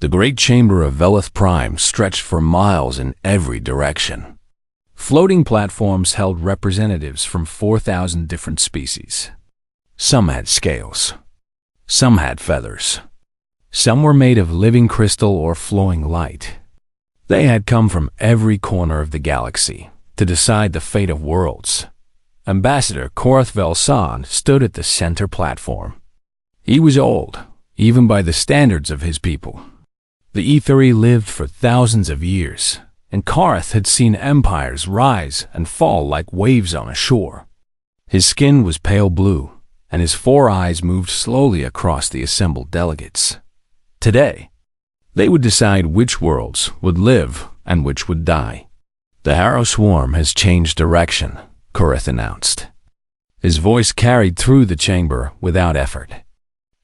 The great chamber of Velith Prime stretched for miles in every direction. Floating platforms held representatives from 4,000 different species. Some had scales. Some had feathers. Some were made of living crystal or flowing light. They had come from every corner of the galaxy to decide the fate of worlds. Ambassador Korath Velsan stood at the center platform. He was old, even by the standards of his people. The Aetheri lived for thousands of years, and Korath had seen empires rise and fall like waves on a shore. His skin was pale blue, and his 4 eyes moved slowly across the assembled delegates. Today, they would decide which worlds would live and which would die. The Harrow Swarm has changed direction, Korath announced. His voice carried through the chamber without effort.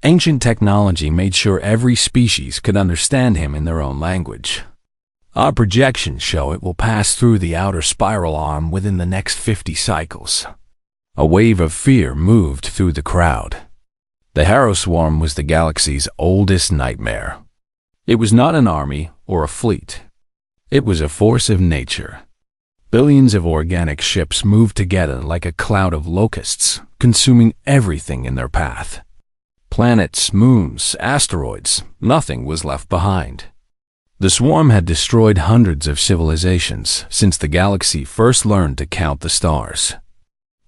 Ancient technology made sure every species could understand him in their own language. Our projections show it will pass through the outer spiral arm within the next 50 cycles. A wave of fear moved through the crowd. The Harrow Swarm was the galaxy's oldest nightmare. It was not an army or a fleet. It was a force of nature. Billions of organic ships moved together like a cloud of locusts, consuming everything in their path. Planets, moons, asteroids, nothing was left behind. The swarm had destroyed hundreds of civilizations since the galaxy first learned to count the stars.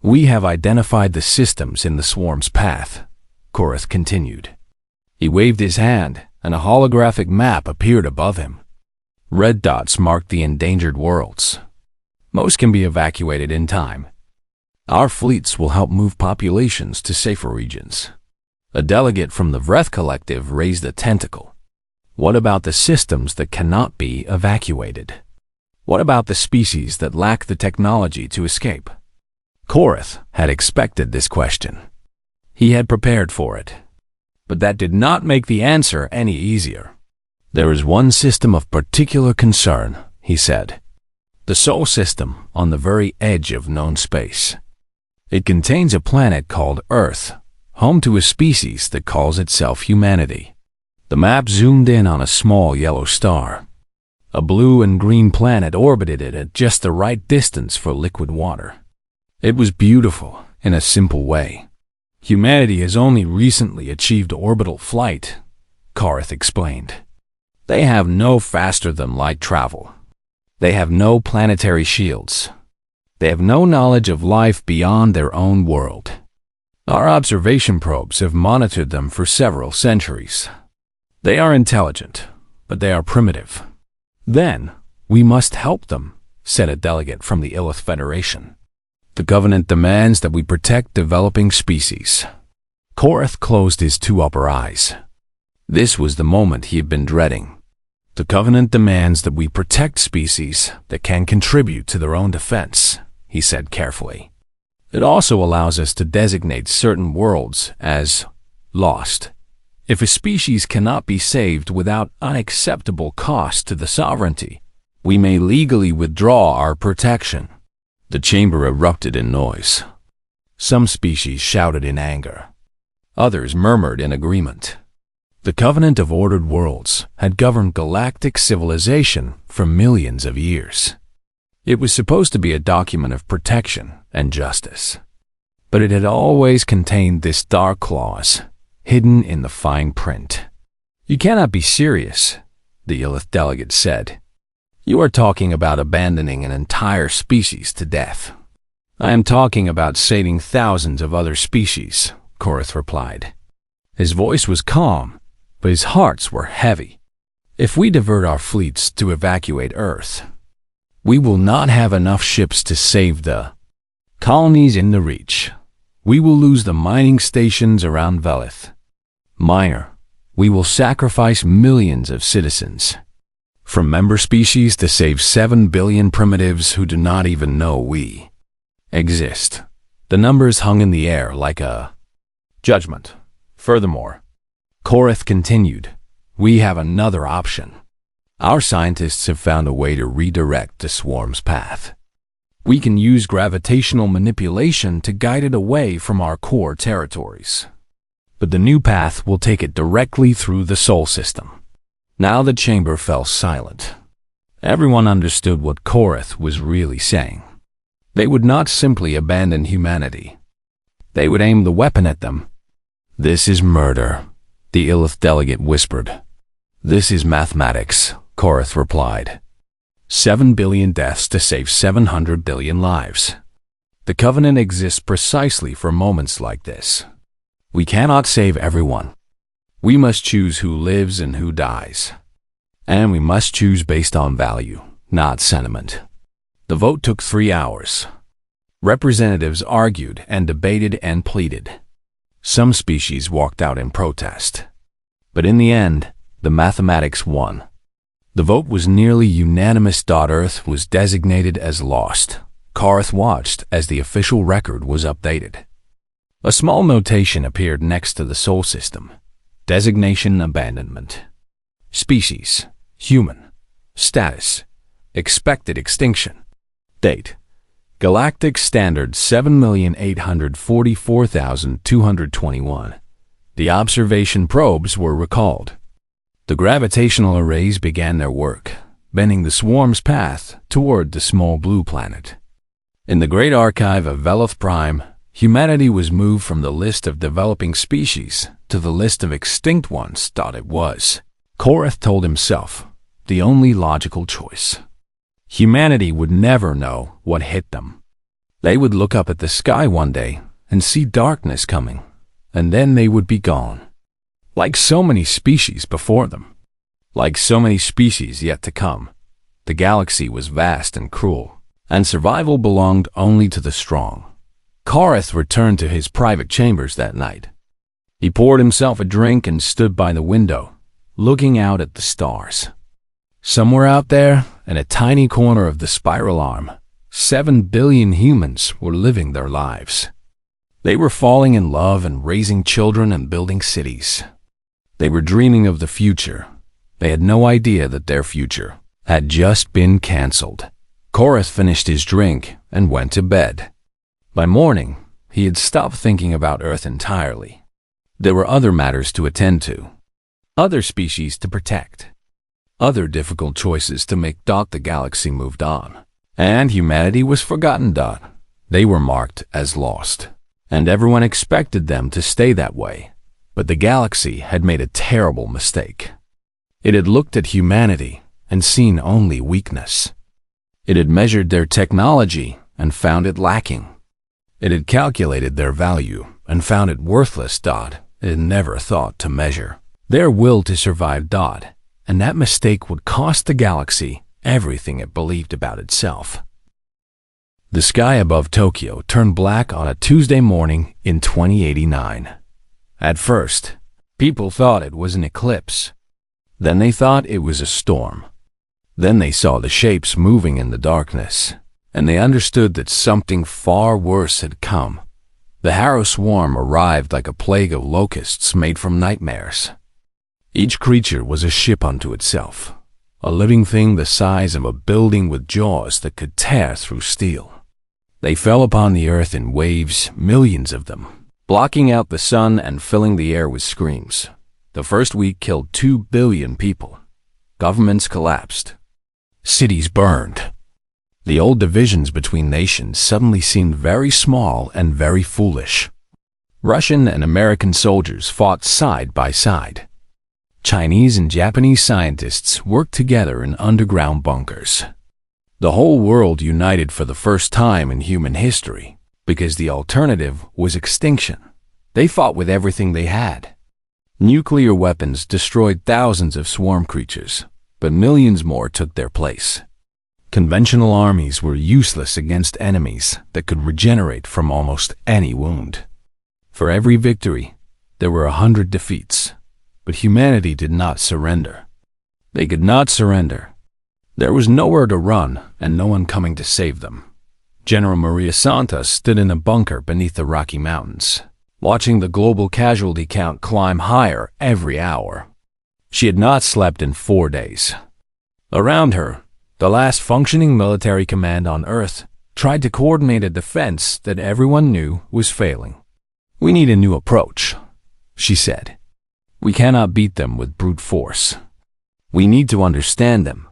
We have identified the systems in the swarm's path, Korath continued. He waved his hand, and a holographic map appeared above him. Red dots marked the endangered worlds. Most can be evacuated in time. Our fleets will help move populations to safer regions. A delegate from the Vreth Collective raised a tentacle. What about the systems that cannot be evacuated? What about the species that lack the technology to escape? Korath had expected this question. He had prepared for it. But that did not make the answer any easier. There is one system of particular concern, he said. The Sol system on the very edge of known space. It contains a planet called Earth, home to a species that calls itself humanity. The map zoomed in on a small yellow star. A blue and green planet orbited it at just the right distance for liquid water. It was beautiful in a simple way. Humanity has only recently achieved orbital flight, Korath explained. They have no faster-than-light travel. They have no planetary shields. They have no knowledge of life beyond their own world. Our observation probes have monitored them for several centuries. They are intelligent, but they are primitive. Then, we must help them, said a delegate from the Illith Federation. The Covenant demands that we protect developing species. Korath closed his 2 upper eyes. This was the moment he had been dreading. The Covenant demands that we protect species that can contribute to their own defense, he said carefully. It also allows us to designate certain worlds as lost. If a species cannot be saved without unacceptable cost to the sovereignty, we may legally withdraw our protection. The chamber erupted in noise. Some species shouted in anger. Others murmured in agreement. The Covenant of Ordered Worlds had governed galactic civilization for millions of years. It was supposed to be a document of protection and justice. But it had always contained this dark clause, hidden in the fine print. You cannot be serious, the Illith delegate said. You are talking about abandoning an entire species to death. I am talking about saving thousands of other species, Korath replied. His voice was calm, but his hearts were heavy. If we divert our fleets to evacuate Earth, we will not have enough ships to save the colonies in the Reach. We will lose the mining stations around Velith. Minor, we will sacrifice millions of citizens. From member species to save 7 billion primitives who do not even know we exist. The numbers hung in the air like a judgment. Furthermore, Korath continued, we have another option. Our scientists have found a way to redirect the swarm's path. We can use gravitational manipulation to guide it away from our core territories. But the new path will take it directly through the Sol system. Now the chamber fell silent. Everyone understood what Korath was really saying. They would not simply abandon humanity. They would aim the weapon at them. "This is murder," the Illith delegate whispered. "This is mathematics," Korath replied. 7 billion deaths to save 700 billion lives. The Covenant exists precisely for moments like this. We cannot save everyone. We must choose who lives and who dies. And we must choose based on value, not sentiment. The vote took 3 hours. Representatives argued and debated and pleaded. Some species walked out in protest. But in the end, the mathematics won. The vote was nearly unanimous. Earth was designated as lost. Korath watched as the official record was updated. A small notation appeared next to the Sol system. Designation abandonment. Species, human. Status, expected extinction. Date, Galactic Standard 7,844,221. The observation probes were recalled. The gravitational arrays began their work, bending the swarm's path toward the small blue planet. In the Great Archive of Veloth Prime, humanity was moved from the list of developing species to the list of extinct ones. It was, Korath told himself, the only logical choice. Humanity would never know what hit them. They would look up at the sky one day and see darkness coming, and then they would be gone. Like so many species before them. Like so many species yet to come. The galaxy was vast and cruel, and survival belonged only to the strong. Korath returned to his private chambers that night. He poured himself a drink and stood by the window, looking out at the stars. Somewhere out there, in a tiny corner of the spiral arm, 7 billion humans were living their lives. They were falling in love and raising children and building cities. They were dreaming of the future. They had no idea that their future had just been cancelled. Korath finished his drink and went to bed. By morning, he had stopped thinking about Earth entirely. There were other matters to attend to, other species to protect, other difficult choices to make. The galaxy moved on, and humanity was forgotten. They were marked as lost, and everyone expected them to stay that way. But the galaxy had made a terrible mistake. It had looked at humanity and seen only weakness. It had measured their technology and found it lacking. It had calculated their value and found it worthless. It had never thought to measure their will to survive. And that mistake would cost the galaxy everything it believed about itself. The sky above Tokyo turned black on a Tuesday morning in 2089. At first, people thought it was an eclipse. Then they thought it was a storm. Then they saw the shapes moving in the darkness, and they understood that something far worse had come. The Harrow swarm arrived like a plague of locusts made from nightmares. Each creature was a ship unto itself, a living thing the size of a building with jaws that could tear through steel. They fell upon the earth in waves, millions of them, blocking out the sun and filling the air with screams. The first week killed 2 billion people. Governments collapsed. Cities burned. The old divisions between nations suddenly seemed very small and very foolish. Russian and American soldiers fought side by side. Chinese and Japanese scientists worked together in underground bunkers. The whole world united for the first time in human history, because the alternative was extinction. They fought with everything they had. Nuclear weapons destroyed thousands of swarm creatures, but millions more took their place. Conventional armies were useless against enemies that could regenerate from almost any wound. For every victory, there were 100 defeats, but humanity did not surrender. They could not surrender. There was nowhere to run and no one coming to save them. General Maria Santos stood in a bunker beneath the Rocky Mountains, watching the global casualty count climb higher every hour. She had not slept in 4 days. Around her, the last functioning military command on Earth tried to coordinate a defense that everyone knew was failing. "We need a new approach," she said. "We cannot beat them with brute force. We need to understand them.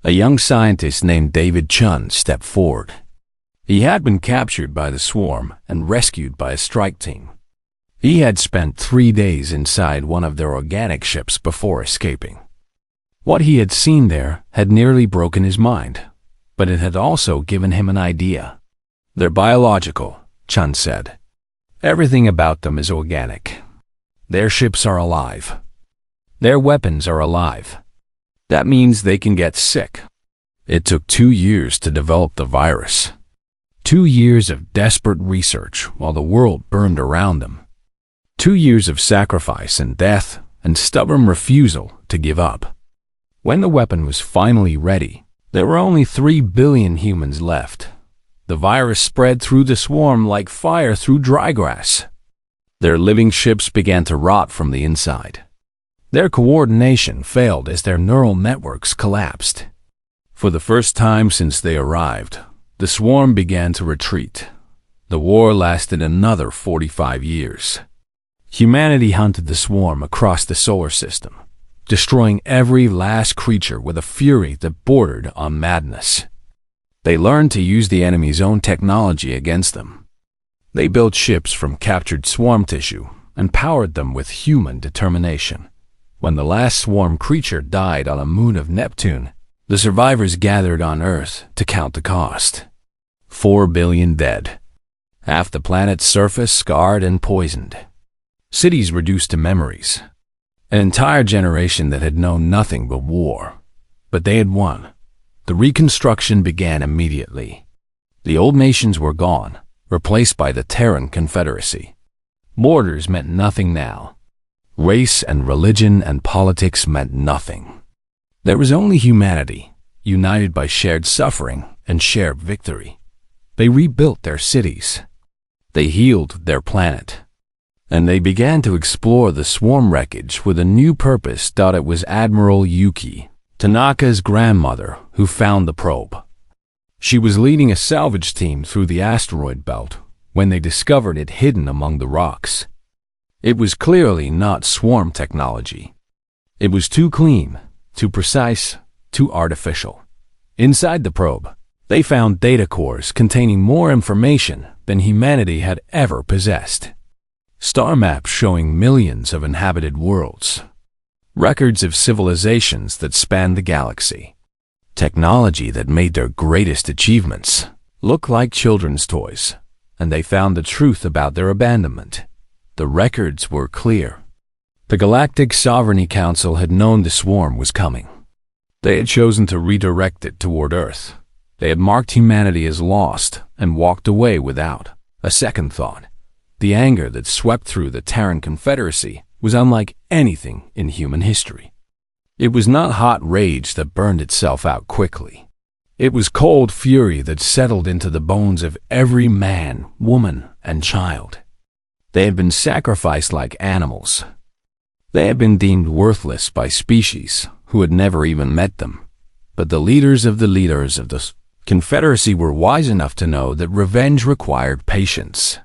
A young scientist named David Chun stepped forward. He had been captured by the swarm and rescued by a strike team. He had spent 3 days inside one of their organic ships before escaping. What he had seen there had nearly broken his mind, but it had also given him an idea. They're biological, Chun said. Everything about them is organic. Their ships are alive. Their weapons are alive. That means they can get sick. It took 2 years to develop the virus. 2 years of desperate research while the world burned around them. 2 years of sacrifice and death and stubborn refusal to give up. When the weapon was finally ready, there were only 3 billion humans left. The virus spread through the swarm like fire through dry grass. Their living ships began to rot from the inside. Their coordination failed as their neural networks collapsed. For the first time since they arrived, the swarm began to retreat. The war lasted another 45 years. Humanity hunted the swarm across the solar system, destroying every last creature with a fury that bordered on madness. They learned to use the enemy's own technology against them. They built ships from captured swarm tissue and powered them with human determination. When the last swarm creature died on a moon of Neptune, the survivors gathered on Earth to count the cost. 4 billion dead. Half the planet's surface scarred and poisoned. Cities reduced to memories. An entire generation that had known nothing but war. But they had won. The reconstruction began immediately. The old nations were gone, replaced by the Terran Confederacy. Borders meant nothing now. Race and religion and politics meant nothing. There was only humanity, united by shared suffering and shared victory. They rebuilt their cities. They healed their planet. And they began to explore the swarm wreckage with a new purpose. It was Admiral Yuki, Tanaka's grandmother, who found the probe. She was leading a salvage team through the asteroid belt when they discovered it hidden among the rocks. It was clearly not swarm technology. It was too clean, too precise, too artificial. Inside the probe, they found data cores containing more information than humanity had ever possessed. Star maps showing millions of inhabited worlds. Records of civilizations that spanned the galaxy. Technology that made their greatest achievements look like children's toys. And they found the truth about their abandonment. The records were clear. The Galactic Sovereignty Council had known the swarm was coming. They had chosen to redirect it toward Earth. They had marked humanity as lost and walked away without a second thought. The anger that swept through the Terran Confederacy was unlike anything in human history. It was not hot rage that burned itself out quickly. It was cold fury that settled into the bones of every man, woman, and child. They had been sacrificed like animals. They had been deemed worthless by species who had never even met them. But the leaders of the Confederacy were wise enough to know that revenge required patience.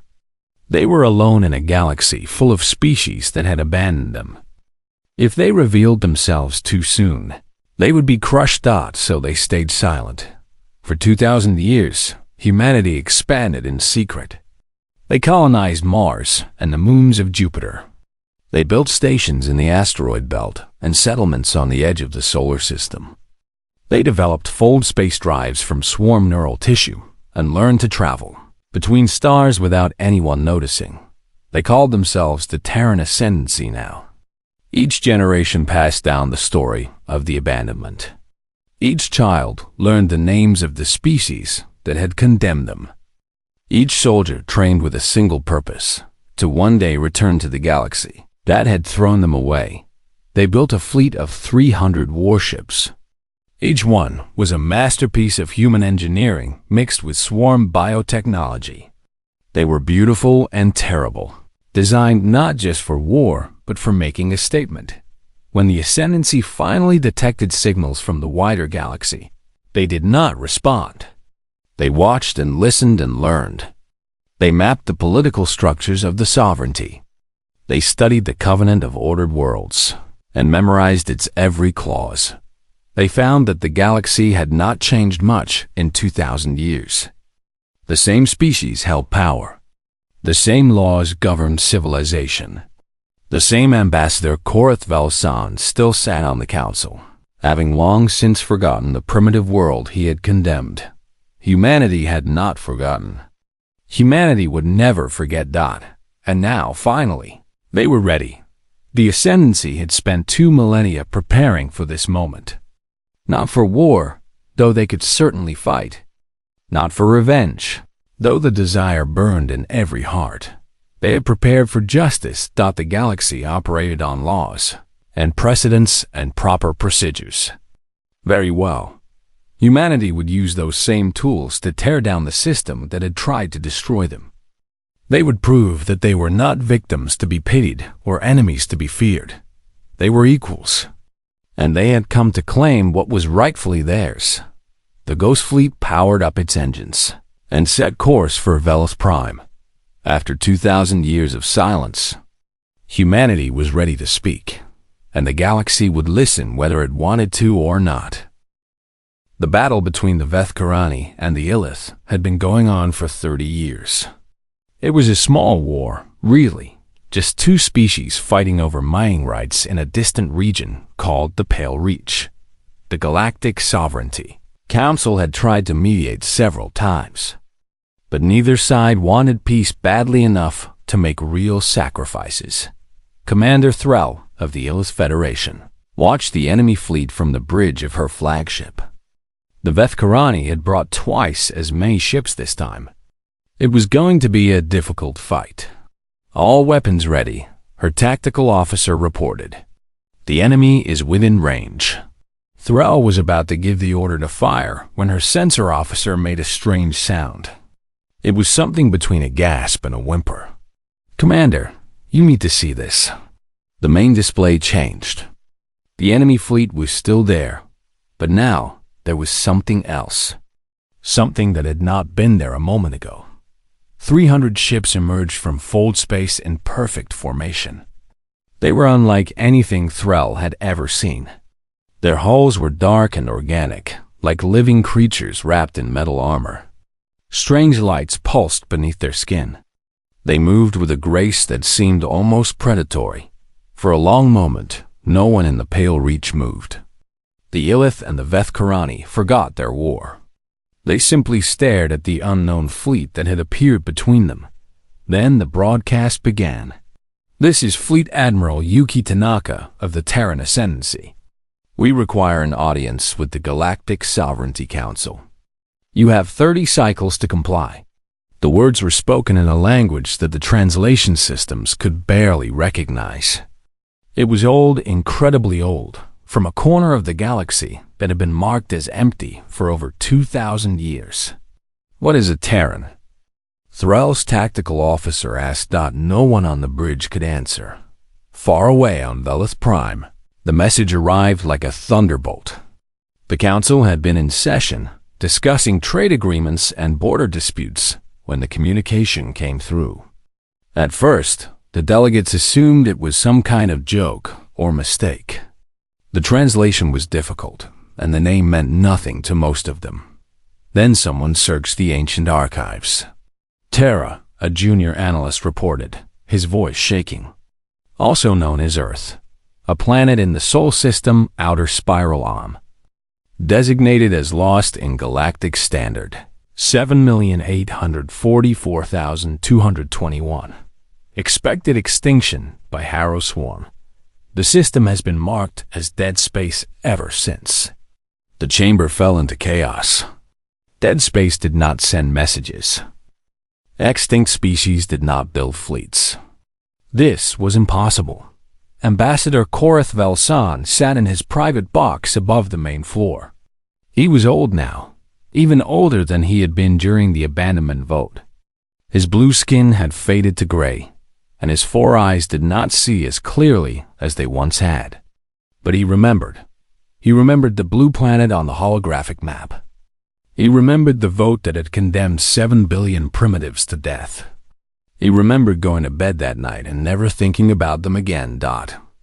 They were alone in a galaxy full of species that had abandoned them. If they revealed themselves too soon, they would be crushed out, so they stayed silent. For 2,000 years, humanity expanded in secret. They colonized Mars and the moons of Jupiter. They built stations in the asteroid belt and settlements on the edge of the solar system. They developed fold space drives from swarm neural tissue and learned to travel between stars without anyone noticing. They called themselves the Terran Ascendancy now. Each generation passed down the story of the abandonment. Each child learned the names of the species that had condemned them. Each soldier trained with a single purpose, to one day return to the galaxy that had thrown them away. They built a fleet of 300 warships. Each one was a masterpiece of human engineering mixed with swarm biotechnology. They were beautiful and terrible, designed not just for war, but for making a statement. When the Ascendancy finally detected signals from the wider galaxy, they did not respond. They watched and listened and learned. They mapped the political structures of the sovereignty. They studied the covenant of ordered worlds. and memorized its every clause. They found that the galaxy had not changed much in 2,000 years. The same species held power. The same laws governed civilization. The same ambassador Korathvel San still sat on the council, having long since forgotten the primitive world he had condemned. Humanity had not forgotten. Humanity would never forget. And now, finally, they were ready. The Ascendancy had spent 2 millennia preparing for this moment. Not for war, though they could certainly fight. Not for revenge, though the desire burned in every heart. They had prepared for justice. The galaxy operated on laws and precedents and proper procedures. Very well. Humanity would use those same tools to tear down the system that had tried to destroy them. They would prove that they were not victims to be pitied or enemies to be feared. They were equals. And they had come to claim what was rightfully theirs. The Ghost Fleet powered up its engines and set course for Veloth Prime. After 2,000 years of silence, humanity was ready to speak, and the galaxy would listen whether it wanted to or not. The battle between the Vethkarani and the Illith had been going on for 30 years. It was a small war, really, just 2 species fighting over mining rights in a distant region called the Pale Reach. The Galactic Sovereignty Council had tried to mediate several times, but neither side wanted peace badly enough to make real sacrifices. Commander Threll of the Illith Federation watched the enemy fleet from the bridge of her flagship. The Vethkarani had brought twice as many ships this time. It was going to be a difficult fight. All weapons ready, her tactical officer reported. The enemy is within range. Threll was about to give the order to fire when her sensor officer made a strange sound. It was something between a gasp and a whimper. "Commander, you need to see this." The main display changed. The enemy fleet was still there, but now there was something else. Something that had not been there a moment ago. 300 ships emerged from fold space in perfect formation. They were unlike anything Threll had ever seen. Their hulls were dark and organic, like living creatures wrapped in metal armor. Strange lights pulsed beneath their skin. They moved with a grace that seemed almost predatory. For a long moment, no one in the Pale Reach moved. The Illith and the Vethkarani forgot their war. They simply stared at the unknown fleet that had appeared between them. Then the broadcast began. "This is Fleet Admiral Yuki Tanaka of the Terran Ascendancy. We require an audience with the Galactic Sovereignty Council. You have 30 cycles to comply." The words were spoken in a language that the translation systems could barely recognize. It was old, incredibly old, from a corner of the galaxy that had been marked as empty for over 2,000 years. "What is a Terran?" Threll's tactical officer asked. No one on the bridge could answer. Far away on Veloth Prime, the message arrived like a thunderbolt. The council had been in session, discussing trade agreements and border disputes when the communication came through. At first, the delegates assumed it was some kind of joke or mistake. The translation was difficult, and the name meant nothing to most of them. Then someone searched the ancient archives. Terra, a junior analyst, reported, his voice shaking. Also known as Earth, a planet in the Sol System outer spiral arm. Designated as lost in Galactic Standard, 7,844,221. Expected extinction by Harrow Swarm. The system has been marked as dead space ever since. The chamber fell into chaos. Dead space did not send messages. Extinct species did not build fleets. This was impossible. Ambassador Korathvel San sat in his private box above the main floor. He was old now, even older than he had been during the abandonment vote. His blue skin had faded to gray, and his 4 eyes did not see as clearly as they once had. But he remembered. He remembered the blue planet on the holographic map. He remembered the vote that had condemned 7 billion primitives to death. He remembered going to bed that night and never thinking about them again.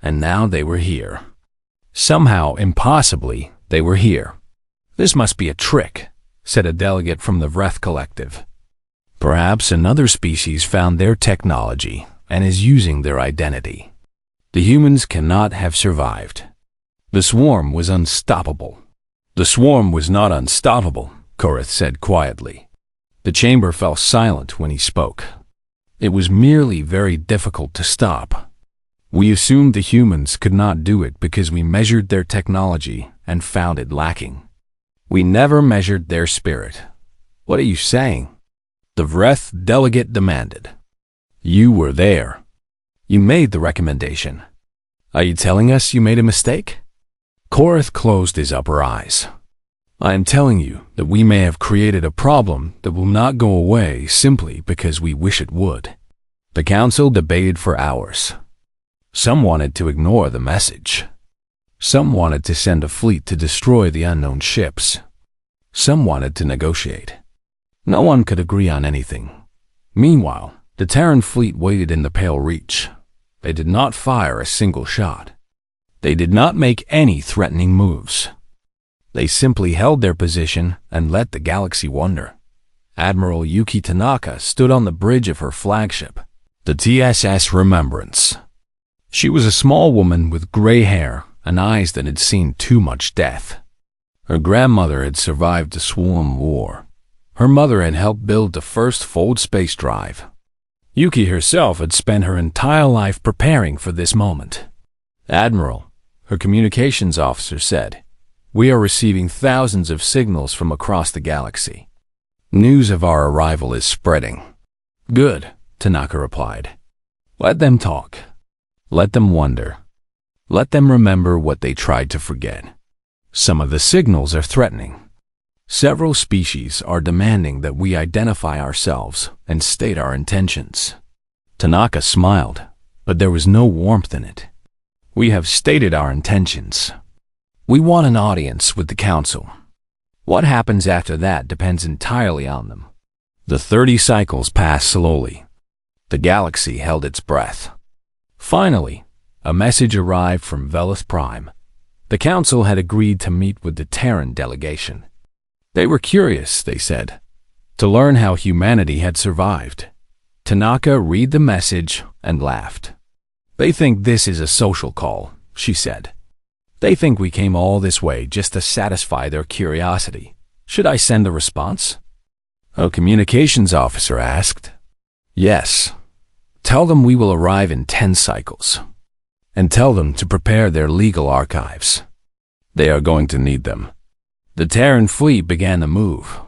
And now they were here. Somehow, impossibly, they were here. "This must be a trick," said a delegate from the Vreth Collective. "Perhaps another species found their technology and is using their identity. The humans cannot have survived. The swarm was unstoppable." "The swarm was not unstoppable," Korith said quietly. The chamber fell silent when he spoke. "It was merely very difficult to stop. We assumed the humans could not do it because we measured their technology and found it lacking. We never measured their spirit." "What are you saying?" the Vreth delegate demanded. "You were there. You made the recommendation. Are you telling us you made a mistake?" Korith closed his upper eyes. "I am telling you that we may have created a problem that will not go away simply because we wish it would." The council debated for hours. Some wanted to ignore the message. Some wanted to send a fleet to destroy the unknown ships. Some wanted to negotiate. No one could agree on anything. Meanwhile, the Terran fleet waited in the Pale Reach. They did not fire a single shot. They did not make any threatening moves. They simply held their position and let the galaxy wonder. Admiral Yuki Tanaka stood on the bridge of her flagship, the TSS Remembrance. She was a small woman with gray hair and eyes that had seen too much death. Her grandmother had survived the Swarm War. Her mother had helped build the first fold space drive. Yuki herself had spent her entire life preparing for this moment. "Admiral," her communications officer said, "we are receiving thousands of signals from across the galaxy. News of our arrival is spreading." "Good," Tanaka replied. "Let them talk. Let them wonder. Let them remember what they tried to forget. Some of the signals are threatening. Several species are demanding that we identify ourselves and state our intentions." Tanaka smiled, but there was no warmth in it. "We have stated our intentions. We want an audience with the Council. What happens after that depends entirely on them." The 30 cycles passed slowly. The galaxy held its breath. Finally, a message arrived from Velith Prime. The Council had agreed to meet with the Terran delegation. They were curious, they said, to learn how humanity had survived. Tanaka read the message and laughed. "They think this is a social call," she said. "They think we came all this way just to satisfy their curiosity. Should I send a response?" A communications officer asked. "Yes. Tell them we will arrive in 10 cycles. And tell them to prepare their legal archives. They are going to need them." The Terran fleet began to move.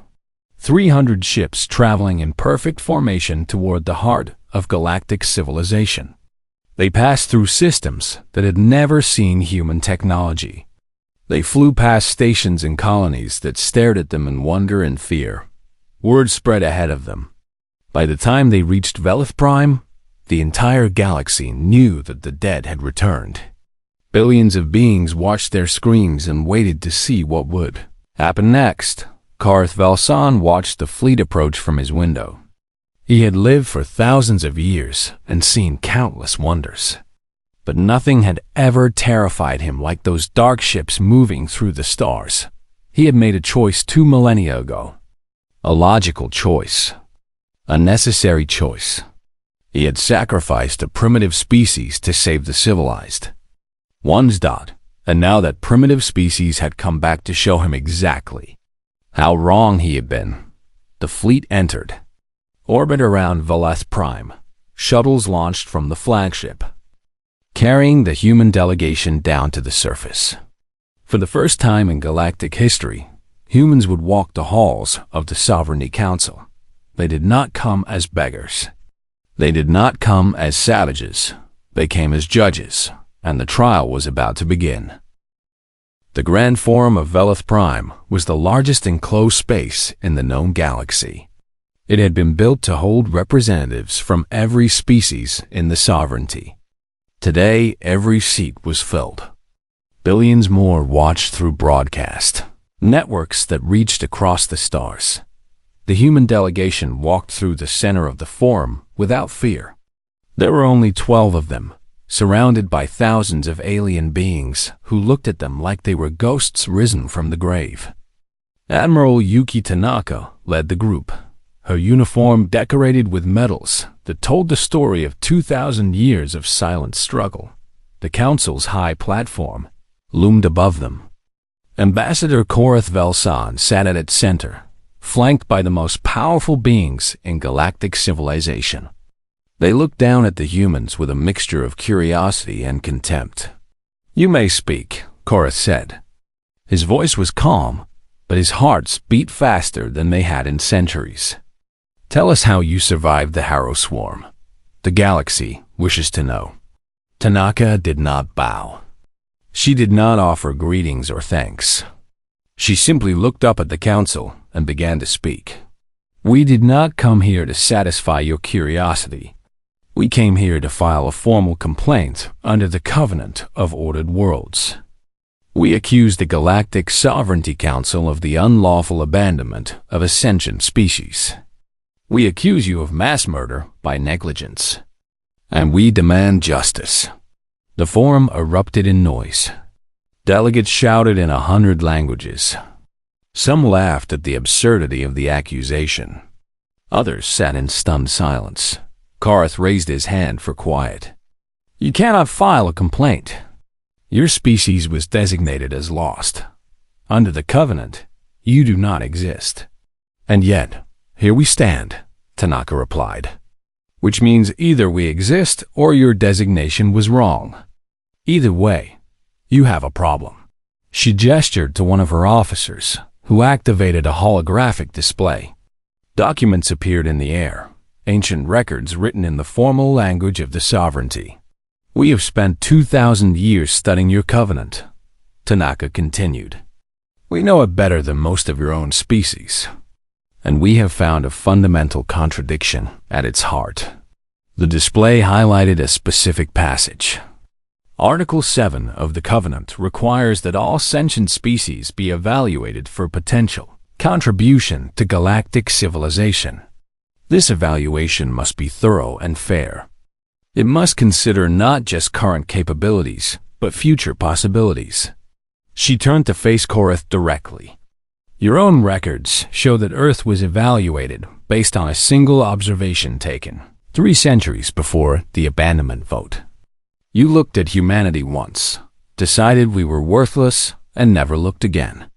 300 ships traveling in perfect formation toward the heart of galactic civilization. They passed through systems that had never seen human technology. They flew past stations and colonies that stared at them in wonder and fear. Word spread ahead of them. By the time they reached Velith Prime, the entire galaxy knew that the dead had returned. Billions of beings watched their screens and waited to see what would happen next. Karth Velsan watched the fleet approach from his window. He had lived for thousands of years and seen countless wonders. But nothing had ever terrified him like those dark ships moving through the stars. He had made a choice 2 millennia ago. A logical choice. A necessary choice. He had sacrificed a primitive species to save the civilized. One's dot, and now that primitive species had come back to show him exactly how wrong he had been. The fleet entered. Orbit around Velith Prime. Shuttles launched from the flagship, carrying the human delegation down to the surface. For the first time in galactic history, humans would walk the halls of the Sovereignty Council. They did not come as beggars. They did not come as savages. They came as judges, and the trial was about to begin. The Grand Forum of Velith Prime was the largest enclosed space in the known galaxy. It had been built to hold representatives from every species in the sovereignty. Today, every seat was filled. Billions more watched through broadcast, networks that reached across the stars. The human delegation walked through the center of the forum without fear. There were only 12 of them, surrounded by thousands of alien beings who looked at them like they were ghosts risen from the grave. Admiral Yuki Tanaka led the group, her uniform decorated with medals that told the story of 2,000 years of silent struggle. The council's high platform loomed above them. Ambassador Korath Velsan sat at its center, flanked by the most powerful beings in galactic civilization. They looked down at the humans with a mixture of curiosity and contempt. "You may speak," Korath said. His voice was calm, but his hearts beat faster than they had in centuries. "Tell us how you survived the Harrow Swarm. The galaxy wishes to know." Tanaka did not bow. She did not offer greetings or thanks. She simply looked up at the council and began to speak. "We did not come here to satisfy your curiosity. We came here to file a formal complaint under the Covenant of Ordered Worlds. We accuse the Galactic Sovereignty Council of the unlawful abandonment of a sentient species. We accuse you of mass murder by negligence. And we demand justice." The forum erupted in noise. Delegates shouted in 100 languages. Some laughed at the absurdity of the accusation. Others sat in stunned silence. Korath raised his hand for quiet. "You cannot file a complaint. Your species was designated as lost. Under the Covenant, you do not exist. And yet, here we stand," Tanaka replied. "Which means either we exist or your designation was wrong. Either way, you have a problem." She gestured to one of her officers, who activated a holographic display. Documents appeared in the air, ancient records written in the formal language of the sovereignty. "We have spent 2,000 years studying your covenant," Tanaka continued. "We know it better than most of your own species. And we have found a fundamental contradiction at its heart." The display highlighted a specific passage. Article 7 of the Covenant requires that all sentient species be evaluated for potential contribution to galactic civilization. This evaluation must be thorough and fair. It must consider not just current capabilities, but future possibilities. She turned to face Korath directly. "Your own records show that Earth was evaluated based on a single observation taken 3 centuries before the abandonment vote. You looked at humanity once, decided we were worthless, and never looked again.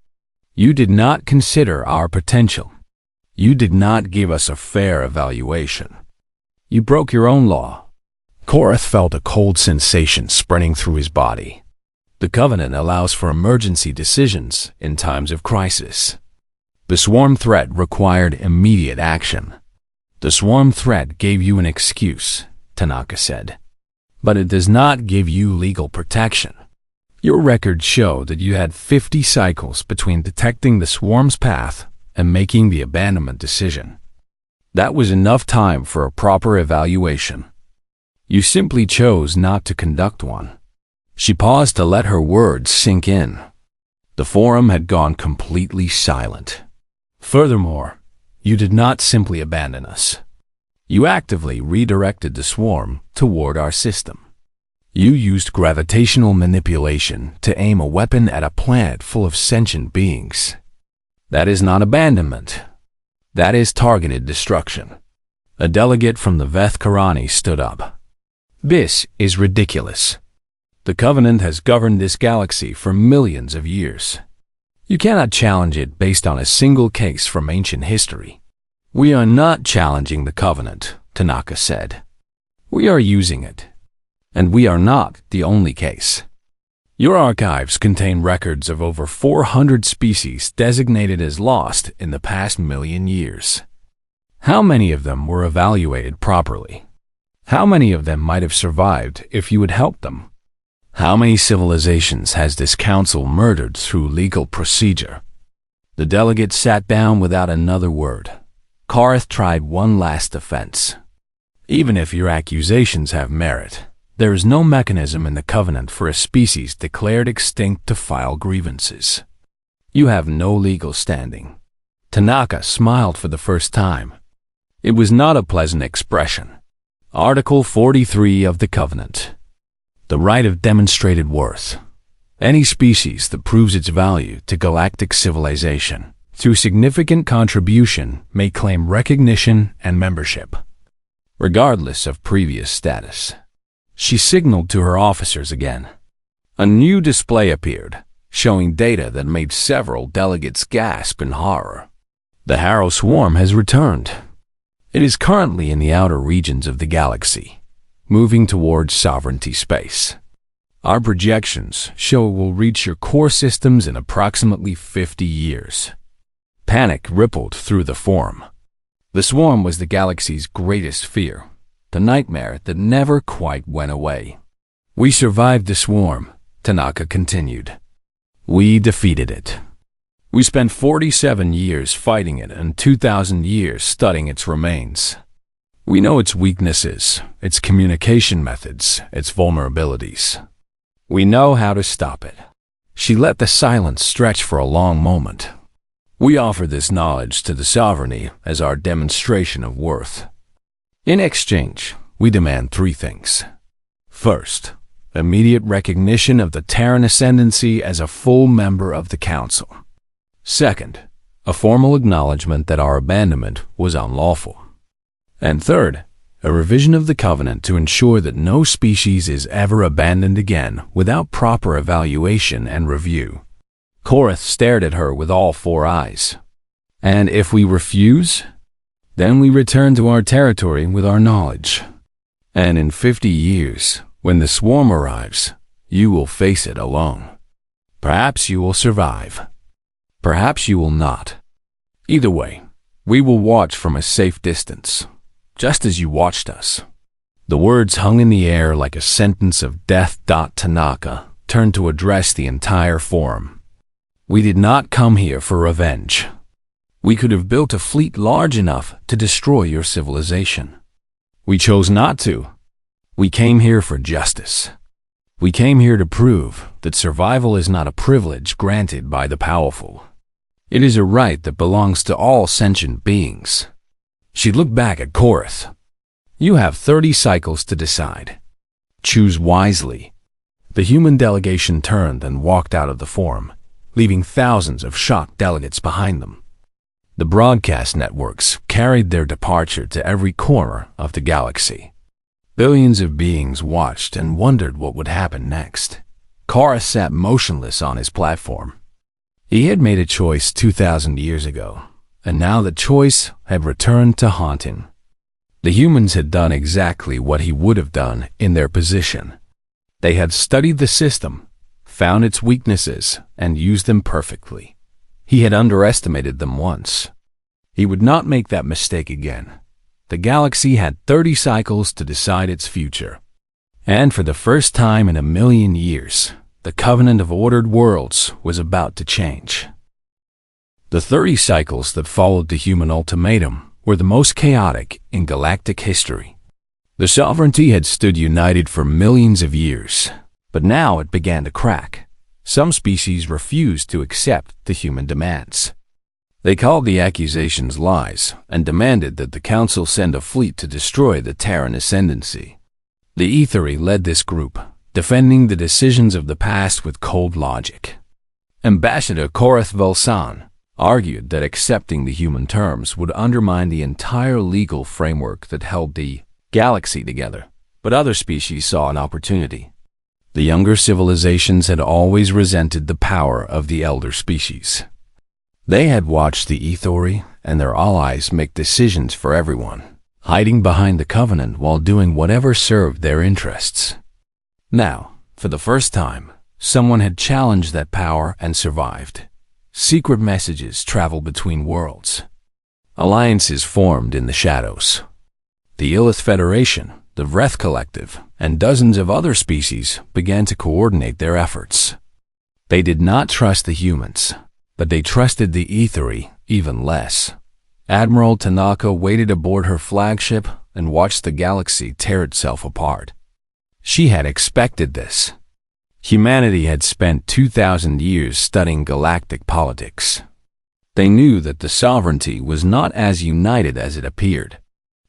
You did not consider our potential. You did not give us a fair evaluation. You broke your own law." Korath felt a cold sensation spreading through his body. The Covenant allows for emergency decisions in times of crisis. The swarm threat required immediate action. "The swarm threat gave you an excuse," Tanaka said. "But it does not give you legal protection. Your records show that you had 50 cycles between detecting the swarm's path and making the abandonment decision. That was enough time for a proper evaluation. You simply chose not to conduct one." She paused to let her words sink in. The forum had gone completely silent. "Furthermore, you did not simply abandon us. You actively redirected the swarm toward our system. You used gravitational manipulation to aim a weapon at a planet full of sentient beings. That is not abandonment. That is targeted destruction." A delegate from the Veth Karani stood up. "This is ridiculous. The Covenant has governed this galaxy for millions of years. You cannot challenge it based on a single case from ancient history." "We are not challenging the Covenant," Tanaka said. "We are using it. And we are not the only case. Your archives contain records of over 400 species designated as lost in the past million years. How many of them were evaluated properly? How many of them might have survived if you had helped them? How many civilizations has this council murdered through legal procedure?" The delegate sat down without another word. Korath tried one last defense. "Even if your accusations have merit, there is no mechanism in the Covenant for a species declared extinct to file grievances. You have no legal standing." Tanaka smiled for the first time. It was not a pleasant expression. Article 43 of the Covenant. the right of demonstrated worth. Any species that proves its value to galactic civilization through significant contribution may claim recognition and membership, regardless of previous status. She signaled to her officers again. A new display appeared, showing data that made several delegates gasp in horror. The Harrow swarm has returned. It is currently in the outer regions of the galaxy, moving towards sovereignty space. Our projections show it will reach your core systems in approximately 50 years. Panic rippled through the forum. The swarm was the galaxy's greatest fear, the nightmare that never quite went away. We survived the swarm, Tanaka continued. We defeated it. We spent 47 years fighting it and 2,000 years studying its remains. We know its weaknesses, its communication methods, its vulnerabilities. We know how to stop it. She let the silence stretch for a long moment. We offer this knowledge to the sovereignty as our demonstration of worth. In exchange, we demand 3 things. First, immediate recognition of the Terran ascendancy as a full member of the Council. Second, a formal acknowledgement that our abandonment was unlawful. And third, a revision of the Covenant to ensure that no species is ever abandoned again without proper evaluation and review. Korath stared at her with all 4 eyes. And if we refuse? Then we return to our territory with our knowledge. And in 50 years, when the swarm arrives, you will face it alone. Perhaps you will survive. Perhaps you will not. Either way, we will watch from a safe distance, just as you watched us. The words hung in the air like a sentence of death. Tanaka turned to address the entire forum. We did not come here for revenge. We could have built a fleet large enough to destroy your civilization. We chose not to. We came here for justice. We came here to prove that survival is not a privilege granted by the powerful. It is a right that belongs to all sentient beings. She looked back at Korath. You have 30 cycles to decide. Choose wisely. The human delegation turned and walked out of the forum, leaving thousands of shocked delegates behind them. The broadcast networks carried their departure to every corner of the galaxy. Billions of beings watched and wondered what would happen next. Korath sat motionless on his platform. He had made a choice 2,000 years ago, and now the choice had returned to haunt him. The humans had done exactly what he would have done in their position. They had studied the system, found its weaknesses, and used them perfectly. He had underestimated them once. He would not make that mistake again. The galaxy had 30 cycles to decide its future. And for the first time in 1,000,000 years, the Covenant of Ordered Worlds was about to change. The 30 cycles that followed the human ultimatum were the most chaotic in galactic history. The sovereignty had stood united for millions of years, but now it began to crack. Some species refused to accept the human demands. They called the accusations lies and demanded that the Council send a fleet to destroy the Terran ascendancy. The Aetheri led this group, defending the decisions of the past with cold logic. Ambassador Korath Volsan argued that accepting the human terms would undermine the entire legal framework that held the galaxy together, but other species saw an opportunity. The younger civilizations had always resented the power of the elder species. They had watched the Aetheri and their allies make decisions for everyone, hiding behind the Covenant while doing whatever served their interests. Now, for the first time, someone had challenged that power and survived. Secret messages traveled between worlds. Alliances formed in the shadows. The Illith Federation, the Vreth Collective, and dozens of other species began to coordinate their efforts. They did not trust the humans, but they trusted the Aetheri even less. Admiral Tanaka waited aboard her flagship and watched the galaxy tear itself apart. She had expected this. Humanity had spent 2,000 years studying galactic politics. They knew that the sovereignty was not as united as it appeared.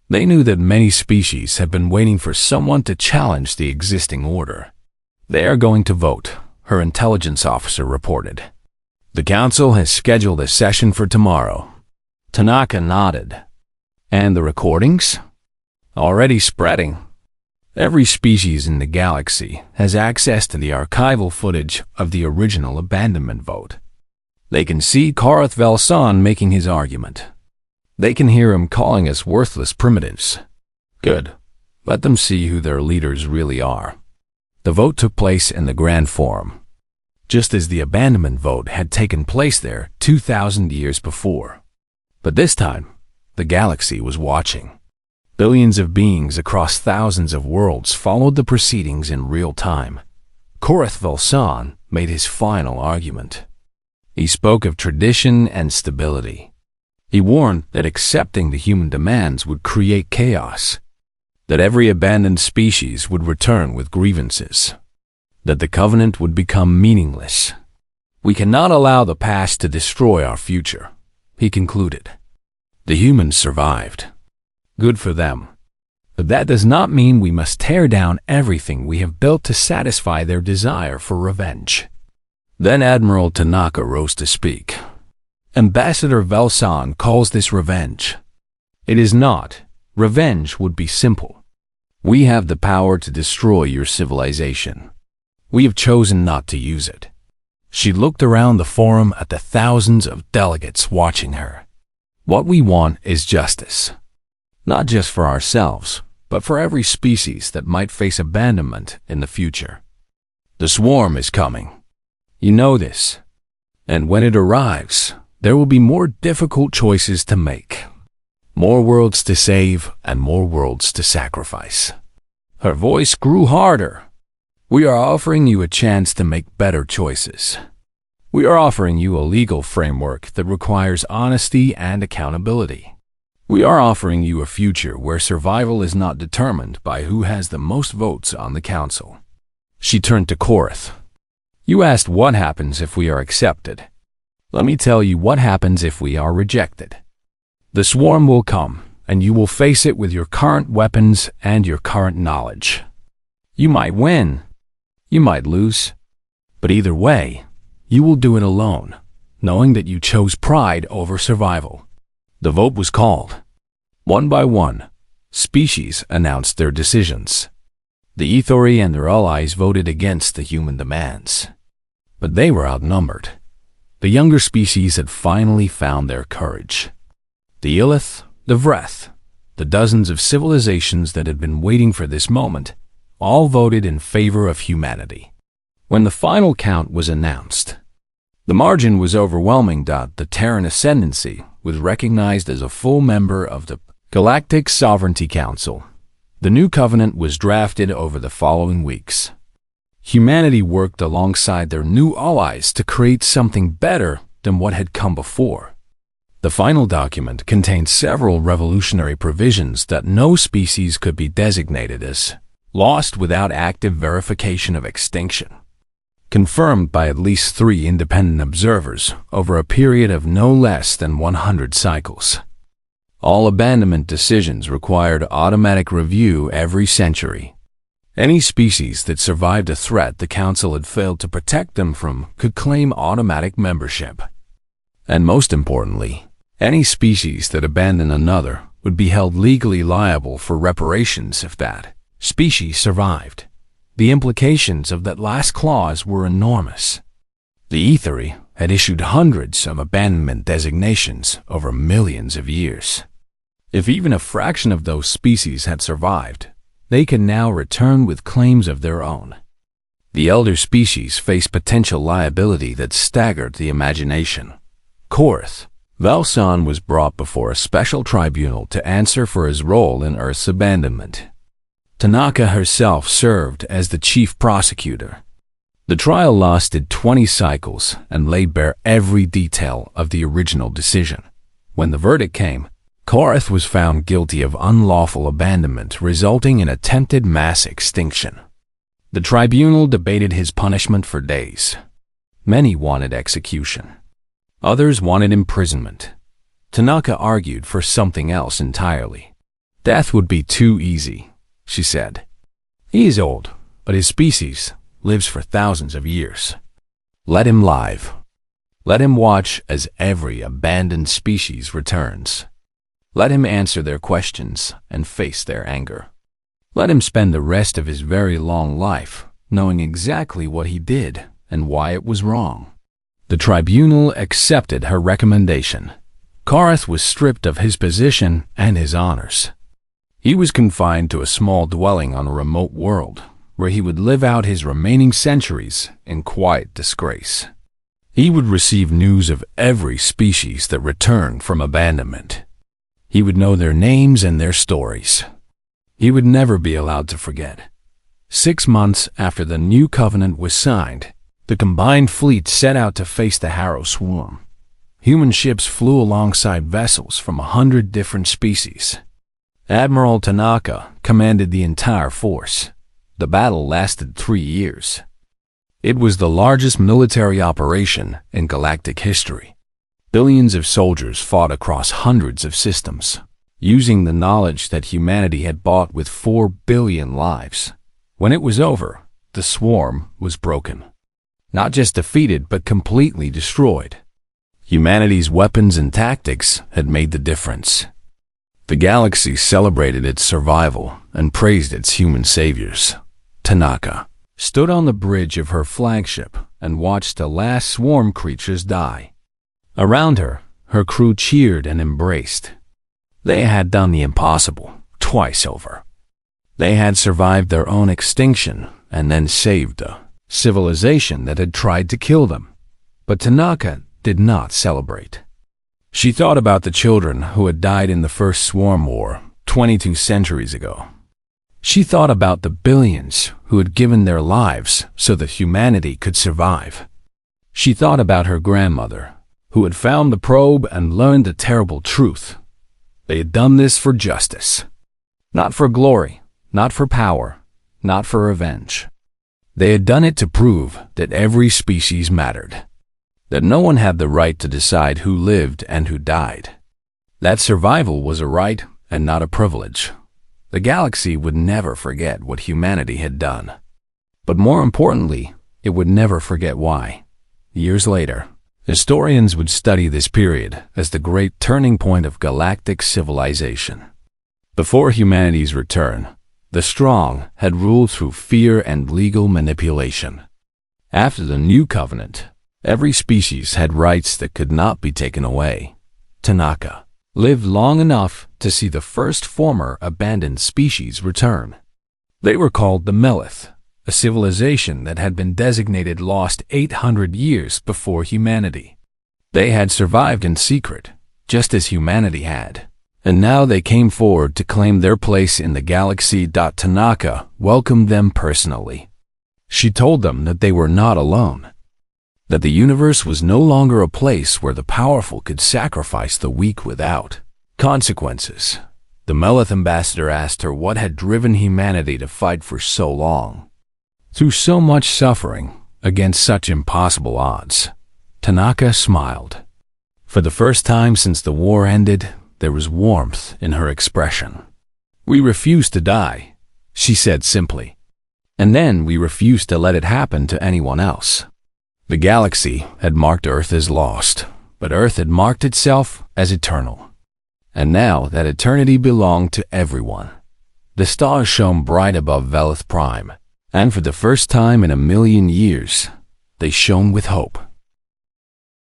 They knew that many species had been waiting for someone to challenge the existing order. They are going to vote, her intelligence officer reported. The council has scheduled a session for tomorrow. Tanaka nodded. And the recordings? Already spreading. Every species in the galaxy has access to the archival footage of the original abandonment vote. They can see Karath Velsan making his argument. They can hear him calling us worthless primitives. Good. Let them see who their leaders really are. The vote took place in the Grand Forum, just as the abandonment vote had taken place there 2,000 years before. But this time, the galaxy was watching. Billions of beings across thousands of worlds followed the proceedings in real time. Karath Velsan made his final argument. He spoke of tradition and stability. He warned that accepting the human demands would create chaos, that every abandoned species would return with grievances, that the covenant would become meaningless. We cannot allow the past to destroy our future, he concluded. The humans survived. Good for them. But that does not mean we must tear down everything we have built to satisfy their desire for revenge. Then Admiral Tanaka rose to speak. Ambassador Velsan calls this revenge. It is not. Revenge would be simple. We have the power to destroy your civilization. We have chosen not to use it. She looked around the forum at the thousands of delegates watching her. What we want is justice. Not just for ourselves, but for every species that might face abandonment in the future. The swarm is coming. You know this. And when it arrives, there will be more difficult choices to make. More worlds to save and more worlds to sacrifice. Her voice grew harder. We are offering you a chance to make better choices. We are offering you a legal framework that requires honesty and accountability. We are offering you a future where survival is not determined by who has the most votes on the council. She turned to Karath. You asked what happens if we are accepted. Let me tell you what happens if we are rejected. The swarm will come, and you will face it with your current weapons and your current knowledge. You might win. You might lose. But either way, you will do it alone, knowing that you chose pride over survival. The vote was called. One by one, species announced their decisions. The Ethori and their allies voted against the human demands. But they were outnumbered. The younger species had finally found their courage. The Illith, the Vreth, the dozens of civilizations that had been waiting for this moment, all voted in favor of humanity. When the final count was announced, the margin was overwhelming. The Terran Ascendancy was recognized as a full member of the Galactic Sovereignty Council. The new covenant was drafted over the following weeks. Humanity worked alongside their new allies to create something better than what had come before. The final document contained several revolutionary provisions that no species could be designated as lost without active verification of extinction, confirmed by at least 3 independent observers over a period of no less than 100 cycles. All abandonment decisions required automatic review every century. Any species that survived a threat the Council had failed to protect them from could claim automatic membership. And most importantly, any species that abandoned another would be held legally liable for reparations if that species survived. The implications of that last clause were enormous. The Etheri had issued hundreds of abandonment designations over millions of years. If even a fraction of those species had survived, they could now return with claims of their own. The elder species faced potential liability that staggered the imagination. Karath Velsan was brought before a special tribunal to answer for his role in Earth's abandonment. Tanaka herself served as the chief prosecutor. The trial lasted 20 cycles and laid bare every detail of the original decision. When the verdict came, Karath was found guilty of unlawful abandonment resulting in attempted mass extinction. The tribunal debated his punishment for days. Many wanted execution. Others wanted imprisonment. Tanaka argued for something else entirely. Death would be too easy, she said. He is old, but his species, lives for thousands of years. Let him live. Let him watch as every abandoned species returns. Let him answer their questions and face their anger. Let him spend the rest of his very long life knowing exactly what he did and why it was wrong. The tribunal accepted her recommendation. Kareth was stripped of his position and his honors. He was confined to a small dwelling on a remote world, where he would live out his remaining centuries in quiet disgrace. He would receive news of every species that returned from abandonment. He would know their names and their stories. He would never be allowed to forget. 6 months after the new covenant was signed, the combined fleet set out to face the Harrow Swarm. Human ships flew alongside vessels from 100 different species. Admiral Tanaka commanded the entire force. The battle lasted 3 years. It was the largest military operation in galactic history. Billions of soldiers fought across hundreds of systems, using the knowledge that humanity had bought with 4 billion lives. When it was over, the swarm was broken. Not just defeated, but completely destroyed. Humanity's weapons and tactics had made the difference. The galaxy celebrated its survival and praised its human saviors. Tanaka stood on the bridge of her flagship and watched the last swarm creatures die. Around her, her crew cheered and embraced. They had done the impossible twice over. They had survived their own extinction and then saved a civilization that had tried to kill them. But Tanaka did not celebrate. She thought about the children who had died in the first swarm war 22 centuries ago. She thought about the billions who had given their lives so that humanity could survive. She thought about her grandmother, who had found the probe and learned the terrible truth. They had done this for justice. Not for glory, not for power, not for revenge. They had done it to prove that every species mattered, that no one had the right to decide who lived and who died, that survival was a right and not a privilege. The galaxy would never forget what humanity had done. But more importantly, it would never forget why. Years later, historians would study this period as the great turning point of galactic civilization. Before humanity's return, the strong had ruled through fear and legal manipulation. After the new covenant, every species had rights that could not be taken away. Tanaka lived long enough to see the first former abandoned species return. They were called the Melith, a civilization that had been designated lost 800 years before humanity. They had survived in secret, just as humanity had, and now they came forward to claim their place in the galaxy. Tanaka welcomed them personally. She told them that they were not alone, that the universe was no longer a place where the powerful could sacrifice the weak without consequences. The Melith ambassador asked her what had driven humanity to fight for so long, through so much suffering, against such impossible odds. Tanaka smiled. For the first time since the war ended, there was warmth in her expression. "We refuse to die," she said simply. "And then we refuse to let it happen to anyone else." The galaxy had marked Earth as lost, but Earth had marked itself as eternal. And now that eternity belonged to everyone. The stars shone bright above Velith Prime, and for the first time in 1,000,000 years, they shone with hope.